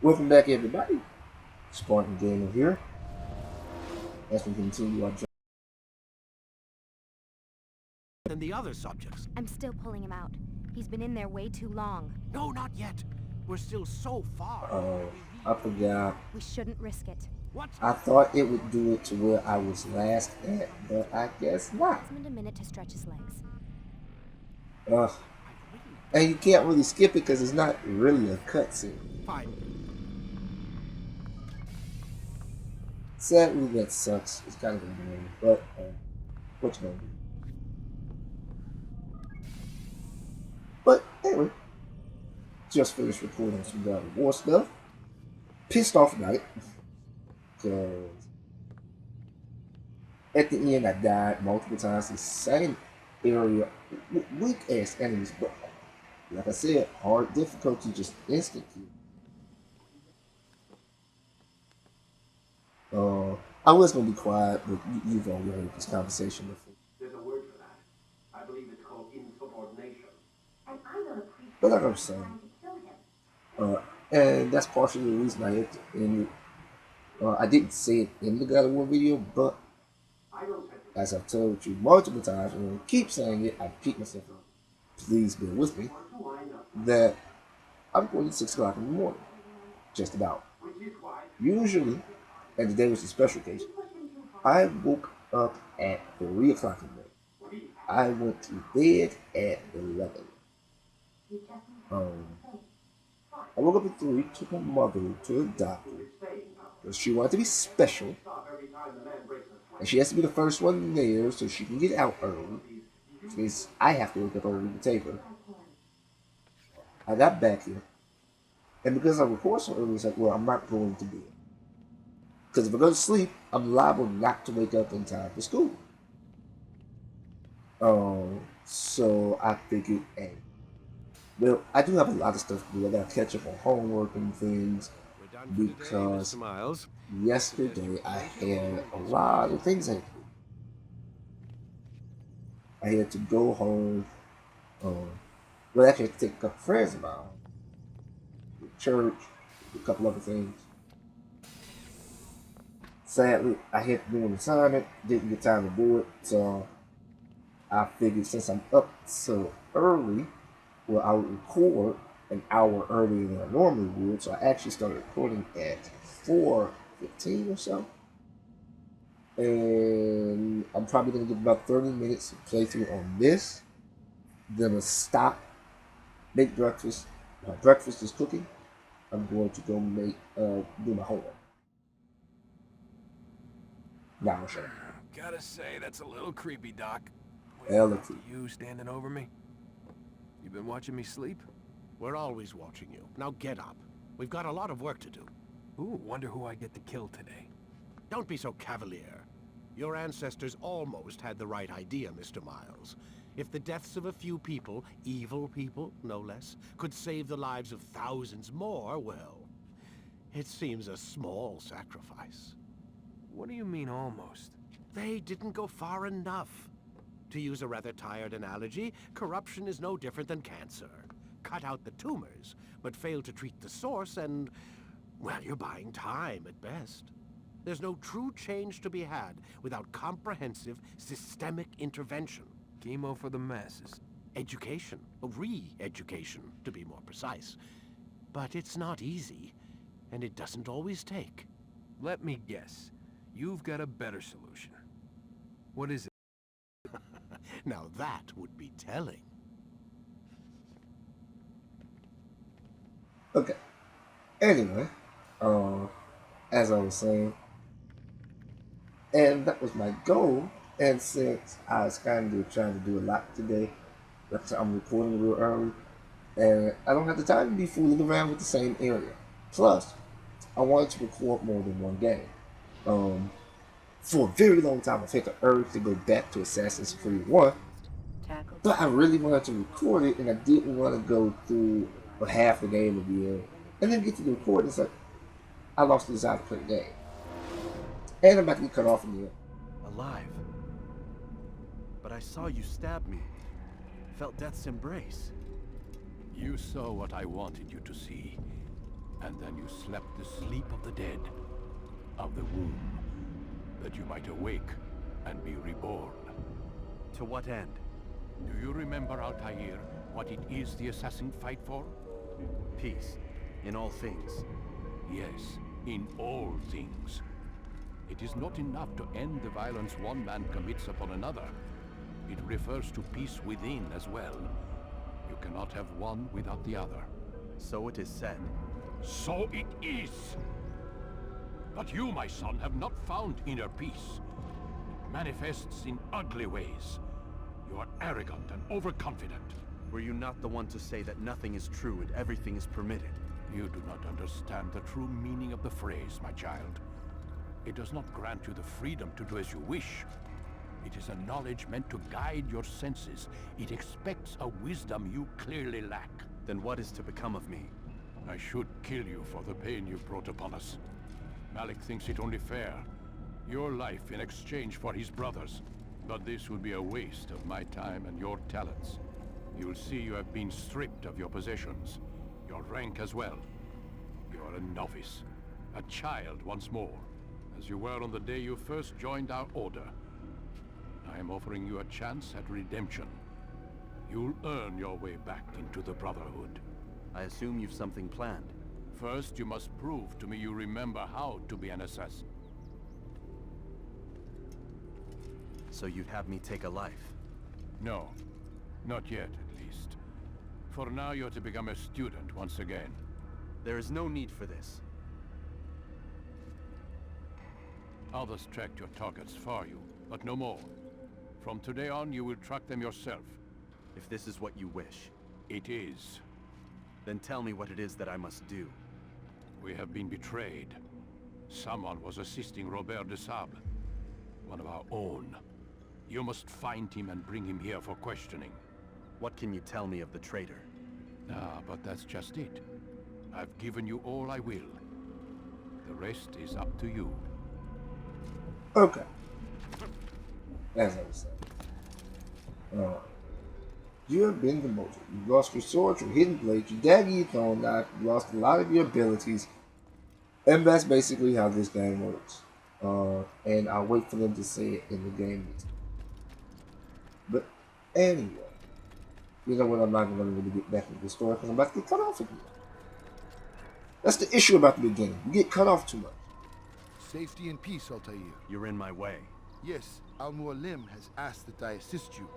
Welcome back, everybody. Spartan Gamer here. As we continue our journey. Than the other subjects. I'm still pulling him out. He's been in there way too long. No, not yet. We're still so far. Oh, I forgot. We shouldn't risk it. What? I thought it would do it to where I was last at, but I guess not. Desmond a minute to stretch his legs. Ugh. And you can't really skip it because it's not really a cutscene. Fine. Sadly, that sucks. It's kind of annoying, but what you gonna do? But anyway, just finished recording some God of War stuff. Pissed off about it because at the end I died multiple times. The same area, weak ass enemies, but like I said, hard difficulty, just instant kill. I was gonna be quiet, but you've already heard this conversation before. There's a word for that. I believe it's called insubordination. And I don't appreciate But like I'm saying, trying to kill him. and that's partially the reason I hit in. I didn't say it in the God of War video, but I don't have to as I've told you multiple times, and I keep saying it, I keep myself up. Please bear with me. what do I know? That I'm going at 6 o'clock in the morning, just about. Which is why Usually, and today was a special case, I woke up at 3 o'clock in the morning. I went to bed at 11. I woke up at 3, took my mother to the doctor because she wanted to be special, stop every time the man breaks a sweat. and she has to be the first one there so she can get out early. Which means I have to wake up early to take her. I got back here, and because I record so early, it's like, well, I'm not going to bed. Because if I go to sleep, I'm liable not to wake up in time for school. So I figured, hey, well, I do have a lot of stuff to do. I gotta catch up on homework and things We're done for today, because Mr. Miles. yesterday I had a lot of things I had to do. I had to go home. Well, actually, I had to take a couple friends of mine home. To church, a couple other things. Sadly, I had to do an assignment, didn't get time to do it, so I figured since I'm up so early, well, I would record an hour earlier than I normally would, so I actually started recording at 4:15 or so. And I'm probably going to get about 30 minutes of playthrough on this. Then I'll stop, make breakfast. My breakfast is cooking. I'm going to go do my homework. Now I'll show you. Gotta say, that's a little creepy, Doc. Elephant. You standing over me? You been watching me sleep? We're always watching you. Now get up. We've got a lot of work to do. Ooh, wonder who I get to kill today. Don't be so cavalier. Your ancestors almost had the right idea, Mr. Miles. If the deaths of a few people, evil people, no less, could save the lives of thousands more, well, it seems a small sacrifice. What do you mean, almost? They didn't go far enough. To use a rather tired analogy, corruption is no different than cancer. Cut out the tumors, but fail to treat the source and, well, you're buying time at best. There's no true change to be had without comprehensive, systemic intervention. Chemo for the masses. Education, re-education, to be more precise. But it's not easy, and it doesn't always take. Let me guess. You've got a better solution. What is it? Now that would be telling. Okay. Anyway, as I was saying, and that was my goal. And since I was kind of trying to do a lot today, like I said, I'm recording real early, and I don't have the time to be fooling around with the same area. Plus, I wanted to record more than one game. For a very long time, I've had the urge to go back to Assassin's Creed 1, but I really wanted to record it, and I didn't want to go through half the game again, and then get to the recording. It's like, I lost the desire to play the game. And I'm about to get cut off again. Alive. But I saw you stab me. Felt death's embrace. You saw what I wanted you to see. and then you slept the sleep of the dead, of the womb, that you might awake and be reborn. To what end? Do you remember, Altair, what it is the assassin fight for? Peace. In all things. Yes, in all things. It is not enough to end the violence one man commits upon another. It refers to peace within as well. You cannot have one without the other. So it is said. So it is! But you, my son, have not found inner peace. It manifests in ugly ways. You are arrogant and overconfident. Were you not the one to say that nothing is true and everything is permitted? You do not understand the true meaning of the phrase, my child. It does not grant you the freedom to do as you wish. It is a knowledge meant to guide your senses. It expects a wisdom you clearly lack. Then what is to become of me? I should kill you for the pain you brought upon us. Malik thinks it only fair. Your life in exchange for his brother's. But this would be a waste of my time and your talents. You'll see you have been stripped of your possessions. Your rank as well. You are a novice. A child once more. As you were on the day you first joined our order. I am offering you a chance at redemption. You'll earn your way back into the Brotherhood. I assume you've something planned. First, you must prove to me you remember how to be an assassin. So you'd have me take a life? No. Not yet, at least. For now, you're to become a student once again. There is no need for this. Others tracked your targets for you, but no more. From today on, you will track them yourself. If this is what you wish. It is. Then tell me what it is that I must do. We have been betrayed. Someone was assisting Robert de Sable, one of our own. You must find him and bring him here for questioning. What can you tell me of the traitor? Ah, but that's just it. I've given you all I will. The rest is up to you. Okay. As I was saying. You have been demoted. You've lost your sword, your hidden blade, your dagger, your throwing knife, you've lost a lot of your abilities. And that's basically how this game works. And I'll wait for them to say it in the game. But anyway, you know what, I'm not going to really get back into the story because I'm about to get cut off again. That's the issue about the beginning. You get cut off too much. Safety and peace, Altair. You're in my way. Yes, Al-Mualim has asked that I assist you.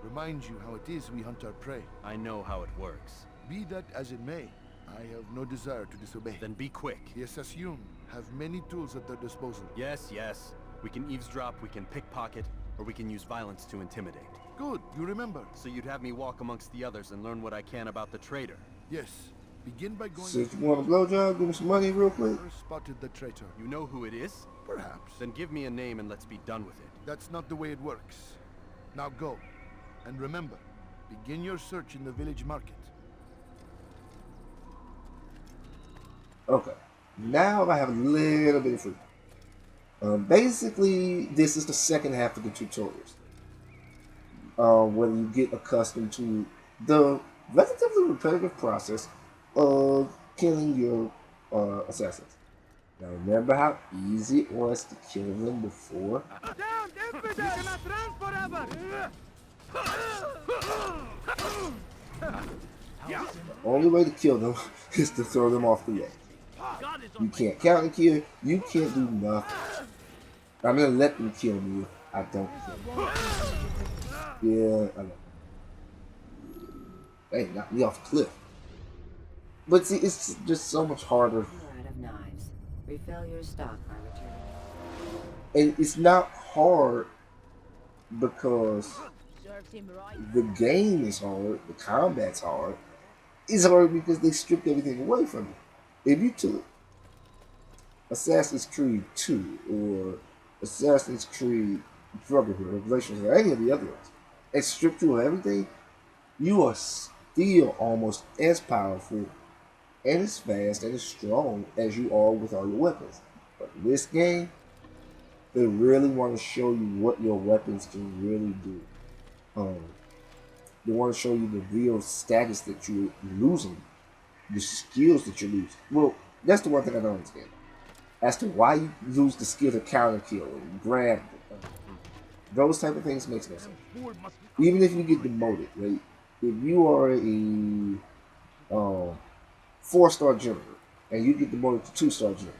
Remind you how it is we hunt our prey. I know how it works. Be that as it may, I have no desire to disobey. Then be quick. The Assassin have many tools at their disposal. Yes, yes. We can eavesdrop, we can pickpocket, or we can use violence to intimidate. Good, you remember. So you'd have me walk amongst the others and learn what I can about the traitor. Yes. Begin by going... So if you want a blowjob, give me some money real quick. First spotted the traitor. You know who it is? Perhaps. Then give me a name and let's be done with it. That's not the way it works. Now go. And remember, begin your search in the village market. Okay. Now I have a little bit of freedom. Basically, this is the second half of the tutorials. Where you get accustomed to the relatively repetitive process of killing your assassins. Now remember how easy it was to kill them before? The only way to kill them is to throw them off the edge. You can't counter kill, you can't do nothing. I'm gonna let them kill me if I don't kill them. Yeah, I know. Hey, knocked me off the cliff. But see, it's just so much harder. You're out of knives. Refill your stock by returning. And it's not hard because the game is hard, the combat's hard. It's hard because they stripped everything away from you. If you took Assassin's Creed 2 or Assassin's Creed Brotherhood, Revelations, or any of the other ones, and stripped you of everything, you are still almost as powerful and as fast and as strong as you are with all your weapons. But in this game, they really want to show you what your weapons can really do. They want to show you the real status that you're losing the skills that you lose. Well, that's the one thing I don't understand. As to why you lose the skill to counter kill and grab, those type of things makes no sense. Even if you get demoted, right? If you are a 4-star general and you get demoted to 2-star general,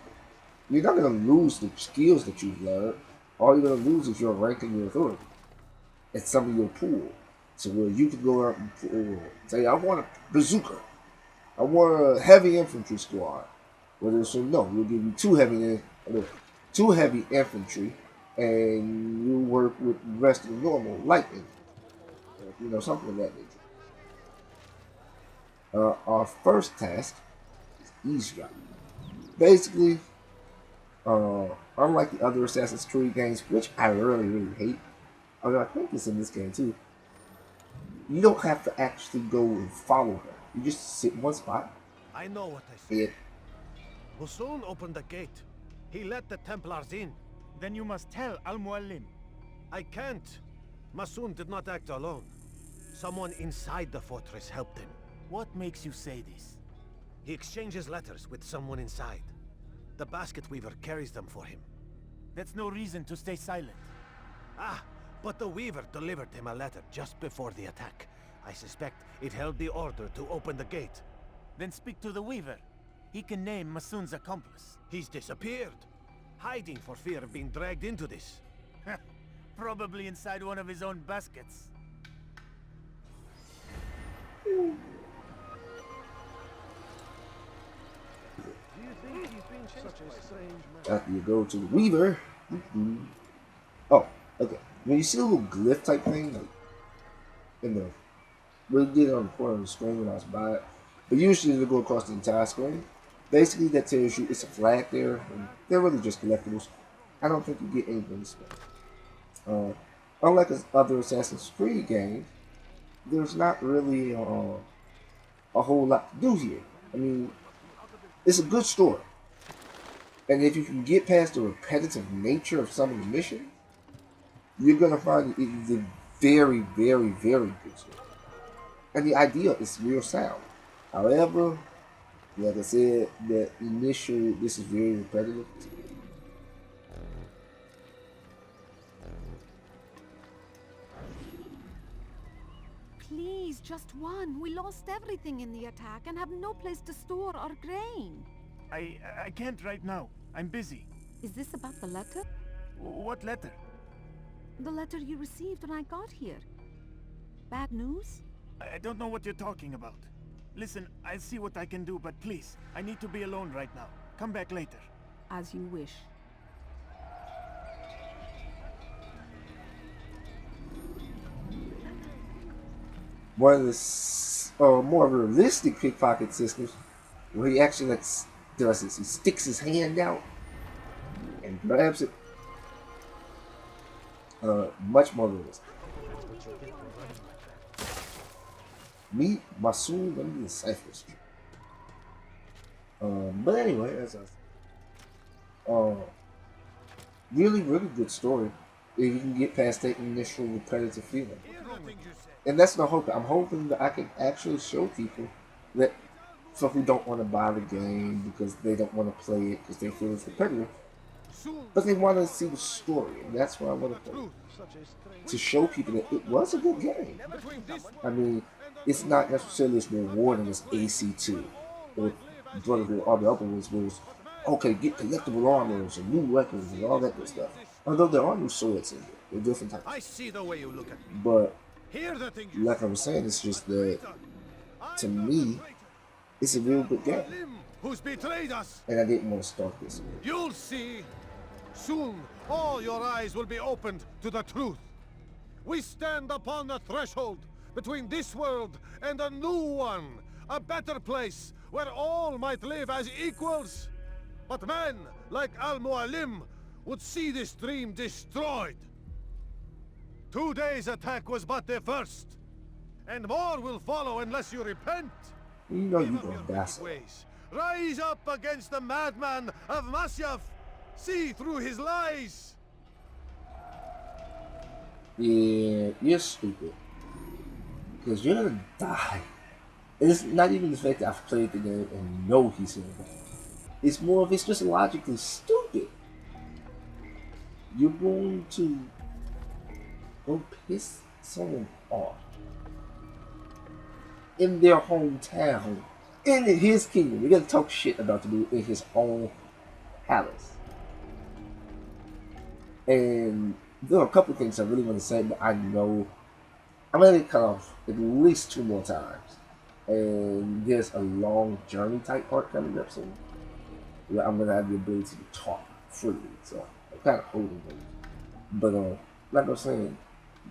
you're not gonna lose the skills that you've learned. All you're gonna lose is your rank and your authority and some of your pool. So where you can go out and pull, say, I want a bazooka. I want a heavy infantry squad. Well, they'll say, no, we'll give you two heavy infantry, and you work with the rest of the normal light infantry. Something of that nature. Our first task is eavesdrop. Basically, unlike the other Assassin's Creed games, which I really hate, although I think it's in this game too, you don't have to actually go and follow her. You just sit in one spot. I know what I said. We'll soon open the gate. He let the Templars in. Then you must tell Al-Mualim. I can't. Masoon did not act alone. Someone inside the fortress helped him. What makes you say this? He exchanges letters with someone inside. The basket weaver carries them for him. That's no reason to stay silent. Ah, but the weaver delivered him a letter just before the attack. I suspect it held the order to open the gate. Then speak to the weaver. He can name Masoon's accomplice. He's disappeared, hiding for fear of being dragged into this. Probably inside one of his own baskets. After you go to the Weaver. Oh, okay. When you see a little glyph type thing, like in the, we did it on the corner of the screen when I was by it, but usually it'll go across the entire screen. Basically, that tells you it's a flag there, and they're really just collectibles. I don't think you get anything special. Unlike other Assassin's Creed games, there's not really a whole lot to do here. I mean, it's a good story. And if you can get past the repetitive nature of some of the missions, you're going to find it is a very, very, very good story. And the idea is real sound. However, like I said, this is very repetitive. Please, just one. We lost everything in the attack and have no place to store our grain. I can't right now. I'm busy. Is this about the letter? What letter? The letter you received when I got here. Bad news? I don't know what you're talking about. Listen, I'll see what I can do, but please, I need to be alone right now. Come back later. As you wish. One of the more realistic pickpocket systems, where he actually does this. He sticks his hand out and grabs it. Much more realistic. Meet Masoon under the Cypher Street. But anyway, as I said, really good story. If you can get past that initial repetitive feeling. And that's my hope. I'm hoping that I can actually show people that who don't want to buy the game because they don't want to play it because they feel it's repetitive, but they want to see the story, and that's what I want to play. To show people that it was a good game. I mean, it's not necessarily as rewarding as AC2 or Brotherhood or the other ones where it's, okay, get collectible armors and new weapons and all that good stuff. Although there are new swords in here. They're different types. I see the way you look at me. But like I was saying, it's just that to me, it's a real good game. Who's betrayed us? And I didn't want to start this. You'll see. Soon, all your eyes will be opened to the truth. We stand upon the threshold between this world and a new one, a better place where all might live as equals. But men like Al-Mualim would see this dream destroyed. Today's attack was but the first, and more will follow unless you repent. You know you gonna die. Rise up against the madman of Masyaf. See through his lies. Yeah, you're stupid. Because you're gonna die. And it's not even the fact that I've played the game and know he's gonna die. It's more of it's just logically stupid. You're going to go piss someone off in their hometown, in his kingdom. You're gonna talk shit about the dude in his own palace. And there are a couple of things I really want to say, but I know I'm gonna get cut off at least 2 more times. And there's a long journey type part coming up soon, where I'm gonna have the ability to talk freely. So I'm kind of holding those. But like I was saying,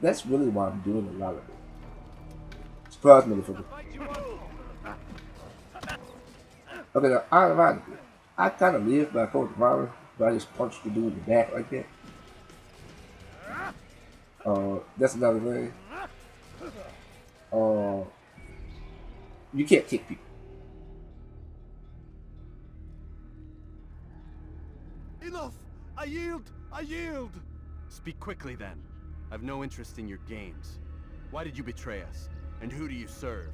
that's really why I'm doing a lot of it. Surprise, motherfucker. Okay, now ironically, I kind of live by code of honor, but I just punched the dude in the back like that. That's another thing. You can't kick people. Enough! I yield! I yield! Speak quickly then. I've no interest in your games. Why did you betray us? And who do you serve?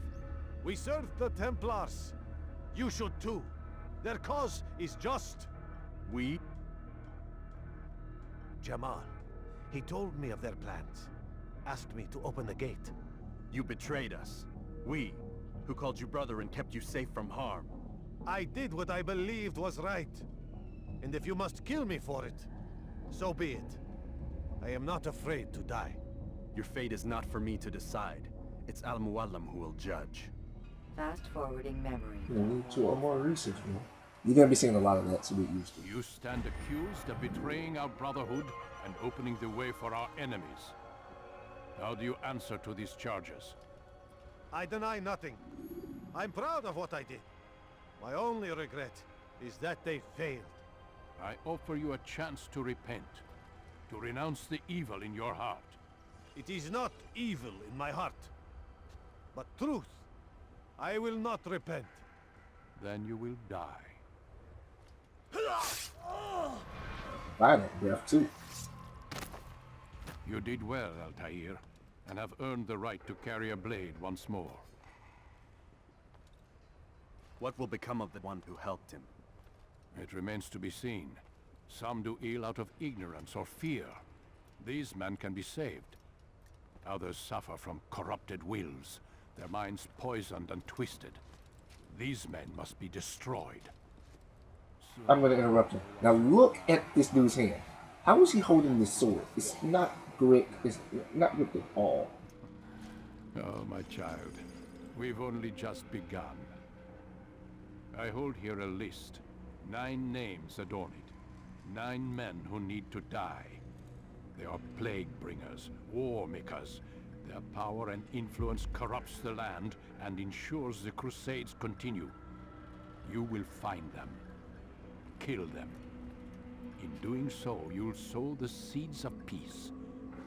We serve the Templars. You should too. Their cause is just. We? Jamal. He told me of their plans. Asked me to open the gate. You betrayed us. We, who called you brother and kept you safe from harm. I did what I believed was right. And if you must kill me for it, so be it. I am not afraid to die. Your fate is not for me to decide. It's Al-Muallim who will judge. Fast-forwarding memory. To a more research, man. You're gonna be seeing a lot of that, so we used to. You stand accused of betraying our brotherhood and opening the way for our enemies. How do you answer to these charges? I deny nothing. I'm proud of what I did. My only regret is that they failed. I offer you a chance to repent, to renounce the evil in your heart. It is not evil in my heart, but truth. I will not repent. Then you will die. Violent death, too. You did well, Altair, and have earned the right to carry a blade once more. What will become of the one who helped him? It remains to be seen. Some do ill out of ignorance or fear. These men can be saved. Others suffer from corrupted wills, their minds poisoned and twisted. These men must be destroyed. I'm going to interrupt him. Now look at this dude's hand. How is he holding this sword? It's not gripped. It's not gripped at all. Oh, my child. We've only just begun. I hold here a list. 9 names adorn it. 9 men who need to die. They are plague bringers, war makers. Their power and influence corrupts the land and ensures the crusades continue. You will find them. Kill them. In doing so, you'll sow the seeds of peace,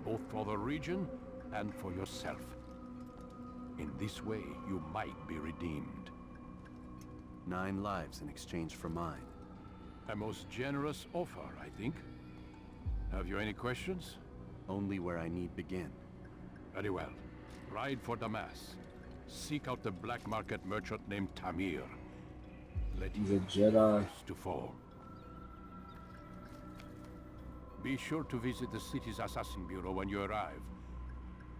both for the region and for yourself. In this way, you might be redeemed. 9 lives in exchange for mine. A most generous offer, I think. Have you any questions? Only where I need begin. Very well. Ride for Damas. Seek out the black market merchant named Tamir. Let He's a Jedi. to fall. Be sure to visit the city's assassin bureau when you arrive.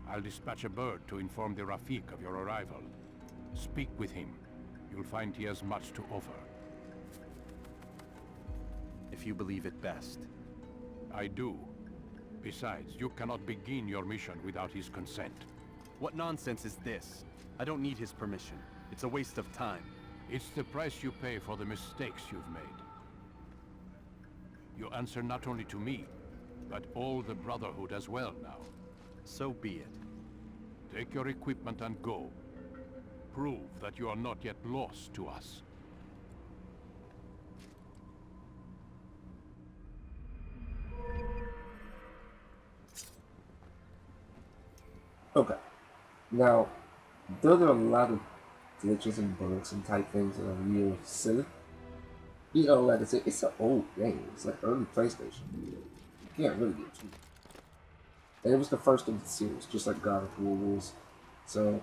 I'll dispatch a bird to inform the Rafik of your arrival. Speak with him. You'll find he has much to offer. If you believe it best. I do. Besides, you cannot begin your mission without his consent. What nonsense is this? I don't need his permission. It's a waste of time. It's the price you pay for the mistakes you've made. You answer not only to me, but all the Brotherhood as well now. So be it. Take your equipment and go. Prove that you are not yet lost to us. Okay. Now, there are a lot of glitches and bugs and type things that are real silly. You know, like I said, it's an old game. It's like early PlayStation. You can't really get to it. And it was the first of the series, just like God of War was. So,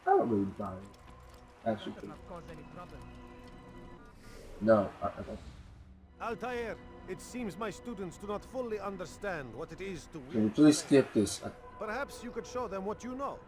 I don't really buy it. Actually, Does not cause any problem. no. Altair, it seems my students do not fully understand what it is to Can you wield please strength. skip this? Perhaps you could show them what you know.